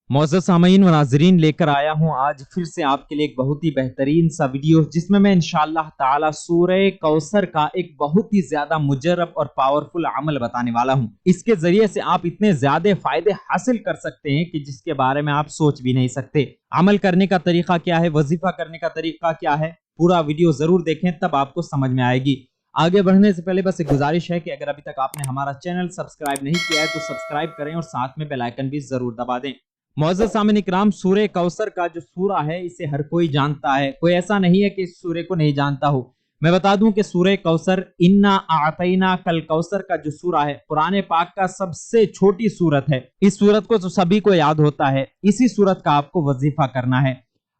معزز سامعین و ناظرین، لے کر آیا ہوں آج پھر سے آپ کے لیے ایک بہت ہی بہترین سا ویڈیو، جس میں انشاءاللہ تعالی سورہ کوثر کا ایک بہت ہی زیادہ مجرب اور پاورفل عمل بتانے والا ہوں۔ اس کے ذریعے سے آپ اتنے زیادہ فائدے حاصل کر سکتے ہیں کہ جس کے بارے میں آپ سوچ بھی نہیں سکتے۔ عمل کرنے کا طریقہ کیا ہے، وظیفہ کرنے کا طریقہ کیا ہے، پورا ویڈیو ضرور دیکھیں، تب آپ کو سمجھ میں آئے گی۔ آگے بڑھنے سے پہلے بس ایک گزارش ہے کہ اگر ابھی تک آپ نے ہمارا چینل سبسکرائب نہیں کیا ہے تو سبسکرائب کریں اور ساتھ میں بیل آئیکن بھی ضرور دبا دیں۔ معزز سامعین اکرام، سورہ کوثر کا جو سورہ ہے اسے ہر کوئی جانتا ہے، کوئی ایسا نہیں ہے کہ اس سورہ کو نہیں جانتا ہو۔ میں بتا دوں کہ سورہ کوثر، انا اعطینا کل کوثر کا جو سورہ ہے، قرآن پاک کا سب سے چھوٹی سورت ہے۔ اس سورت کو تو سبھی کو یاد ہوتا ہے۔ اسی سورت کا آپ کو وظیفہ کرنا ہے۔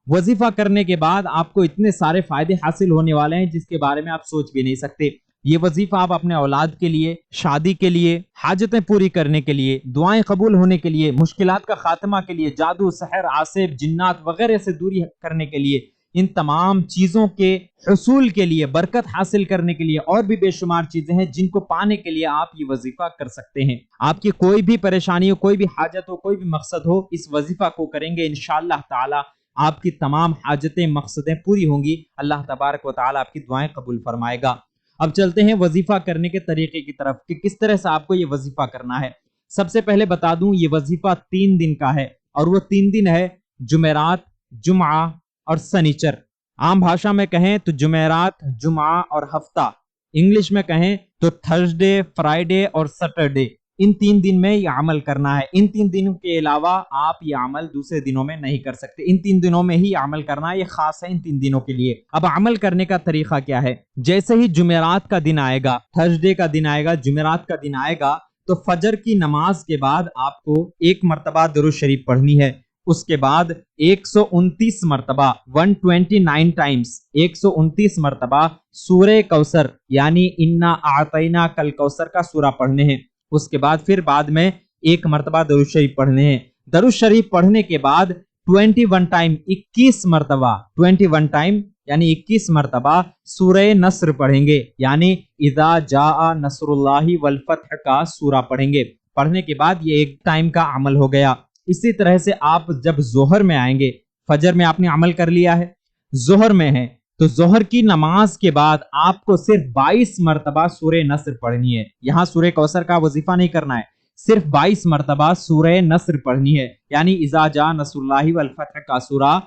وظیفہ کرنے کے بعد آپ کو اتنے سارے فائدے حاصل ہونے والے ہیں جس کے بارے میں آپ سوچ بھی نہیں سکتے۔ یہ وظیفہ آپ اپنے اولاد کے لیے، شادی کے لیے، حاجتیں پوری کرنے کے لیے، دعائیں قبول ہونے کے لیے، مشکلات کا خاتمہ کے لیے، جادو، سحر، عاصب، جنات وغیرہ سے دوری کرنے کے لیے، ان تمام چیزوں کے حصول کے لیے، برکت حاصل کرنے کے لیے، اور بھی بے شمار چیزیں ہیں جن کو پانے کے لیے آپ یہ وظیفہ کر سکتے ہیں۔ آپ کی کوئی بھی پریشانی ہو، کوئی بھی حاجت ہو، کوئی بھی مقصد ہو، اس وظیفہ کو کریں گے انشاءاللہ تعالی آپ کی تمام حاجتیں، مقصدیں پوری ہوں گی۔ اللہ تبارک و تعالی آپ کی دعائیں قبول فرمائے گا۔ اب چلتے ہیں وظیفہ کرنے کے طریقے کی طرف کہ کس طرح سے آپ کو یہ وظیفہ کرنا ہے۔ سب سے پہلے بتا دوں، یہ وظیفہ 3 دن کا ہے، اور وہ 3 دن ہے جمعرات، جمعہ اور سنیچر۔ عام بھاشا میں کہیں تو جمعرات، جمعہ اور ہفتہ، انگلش میں کہیں تو تھرسڈے، فرائیڈے اور سیٹرڈے۔ ان 3 دن میں یہ عمل کرنا ہے۔ ان 3 دنوں کے علاوہ آپ یہ عمل دوسرے دنوں میں نہیں کر سکتے۔ ان 3 دنوں میں ہی عمل کرنا ہے، یہ خاص ہے ان 3 دنوں کے لیے۔ اب عمل کرنے کا طریقہ کیا ہے؟ جیسے ہی جمعرات کا دن آئے گا، تھرسڈے کا دن آئے گا، جمعرات کا دن آئے گا، تو فجر کی نماز کے بعد آپ کو 1 مرتبہ درود شریف پڑھنی ہے۔ اس کے بعد 129 مرتبہ 129 ٹائمز 129 مرتبہ سورہ کوثر یعنی انا اعطینا کل کوثر کا سورہ پڑھنے ہیں۔ اس کے بعد پھر بعد میں 1 مرتبہ درود شریف پڑھنے ہیں۔ درود شریف پڑھنے کے بعد 21 ٹائم 21 مرتبہ 21 ٹائم یعنی 21 مرتبہ سورہ نصر پڑھیں گے، یعنی اذا جاء نصر اللہ والفتح کا سورہ پڑھیں گے۔ پڑھنے کے بعد یہ 1 ٹائم کا عمل ہو گیا۔ اسی طرح سے آپ جب ظہر میں آئیں گے، فجر میں آپ نے عمل کر لیا ہے، ظہر میں ہے تو ظہر کی نماز کے بعد آپ کو صرف 22 مرتبہ سورہ نصر پڑھنی ہے۔ یہاں سورہ کوثر کا وظیفہ نہیں کرنا ہے، صرف 22 مرتبہ سورہ نصر پڑھنی ہے، یعنی اذا جاء نصر اللہ والفتح کا سورہ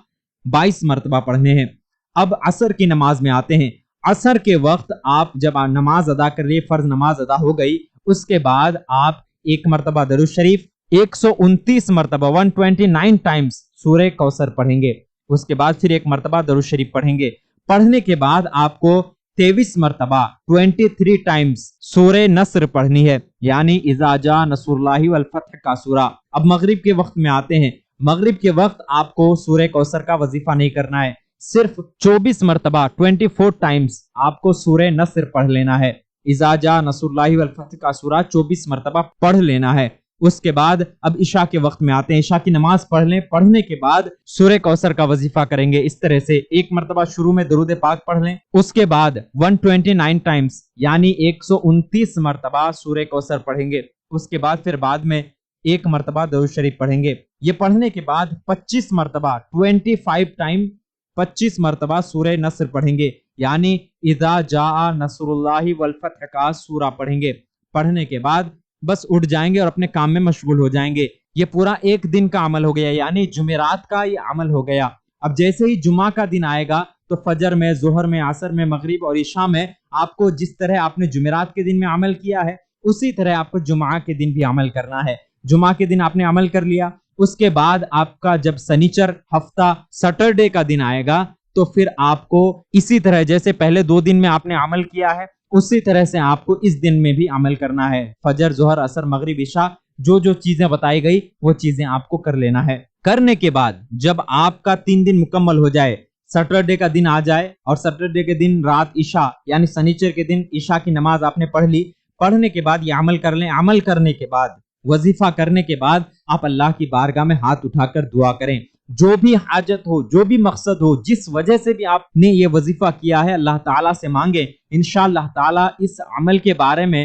22 مرتبہ پڑھنے ہیں۔ اب عصر کی نماز میں آتے ہیں۔ عصر کے وقت آپ جب نماز ادا کر لیے، فرض نماز ادا ہو گئی، اس کے بعد آپ 1 مرتبہ درود شریف، 129 مرتبہ 129 ٹائمز سورہ کوثر پڑھیں گے۔ اس کے بعد پھر 1 مرتبہ درود شریف پڑھیں گے۔ پڑھنے کے بعد آپ کو 23 مرتبہ 23 ٹائمز سورہ نصر پڑھنی ہے، یعنی اذا جاء نصر اللہ والفتح کا سورہ۔ اب مغرب کے وقت میں آتے ہیں۔ مغرب کے وقت آپ کو سورہ کوثر کا وظیفہ نہیں کرنا ہے، صرف 24 مرتبہ 24 ٹائمز آپ کو سورہ نصر پڑھ لینا ہے۔ اذا جاء نصر اللہ والفتح کا سورہ 24 مرتبہ پڑھ لینا ہے۔ اس کے بعد اب عشاء کے وقت میں آتے ہیں۔ عشاء کی نماز پڑھ لیں، پڑھنے کے بعد سورہ کوثر کا وظیفہ کریں گے۔ اس طرح سے 1 مرتبہ شروع میں درود پاک پڑھ لیں، اس کے بعد 129 ٹائمز یعنی 129 مرتبہ سورہ کوثر پڑھیں گے۔ اس کے بعد پھر بعد میں 1 مرتبہ درود شریف پڑھیں گے۔ یہ پڑھنے کے بعد 25 مرتبہ 25 ٹائم 25 مرتبہ سورہ نصر پڑھیں گے، یعنی اذا جاء نصر اللہ والفتح کا سورہ پڑھیں گے۔ پڑھنے کے بعد بس اٹھ جائیں گے اور اپنے کام میں مشغول ہو جائیں گے۔ یہ پورا 1 دن کا عمل ہو گیا، یعنی جمعرات کا یہ عمل ہو گیا۔ اب جیسے ہی جمعہ کا دن آئے گا تو فجر میں، ظہر میں، عصر میں، مغرب اور عشاء میں آپ کو جس طرح آپ نے جمعرات کے دن میں عمل کیا ہے اسی طرح آپ کو جمعہ کے دن بھی عمل کرنا ہے۔ جمعہ کے دن آپ نے عمل کر لیا، اس کے بعد آپ کا جب سنیچر، ہفتہ، سیٹرڈے کا دن آئے گا تو پھر آپ کو اسی طرح جیسے پہلے 2 دن میں آپ نے عمل کیا ہے اسی طرح سے آپ کو اس دن میں بھی عمل کرنا ہے۔ فجر، ظہر، عصر، مغرب، عشاء جو جو چیزیں بتائی گئی وہ چیزیں آپ کو کر لینا ہے۔ کرنے کے بعد جب آپ کا 3 دن مکمل ہو جائے، سیٹرڈے کا دن آ جائے اور سیٹرڈے کے دن رات عشاء یعنی سنیچر کے دن عشاء کی نماز آپ نے پڑھ لی، پڑھنے کے بعد یہ عمل کر لیں۔ عمل کرنے کے بعد، وظیفہ کرنے کے بعد آپ اللہ کی بارگاہ میں ہاتھ اٹھا کر دعا کریں۔ جو بھی حاجت ہو، جو بھی مقصد ہو، جس وجہ سے بھی آپ نے یہ وظیفہ کیا ہے، اللہ تعالیٰ سے مانگیں۔ انشاءاللہ تعالیٰ اس عمل کے بارے میں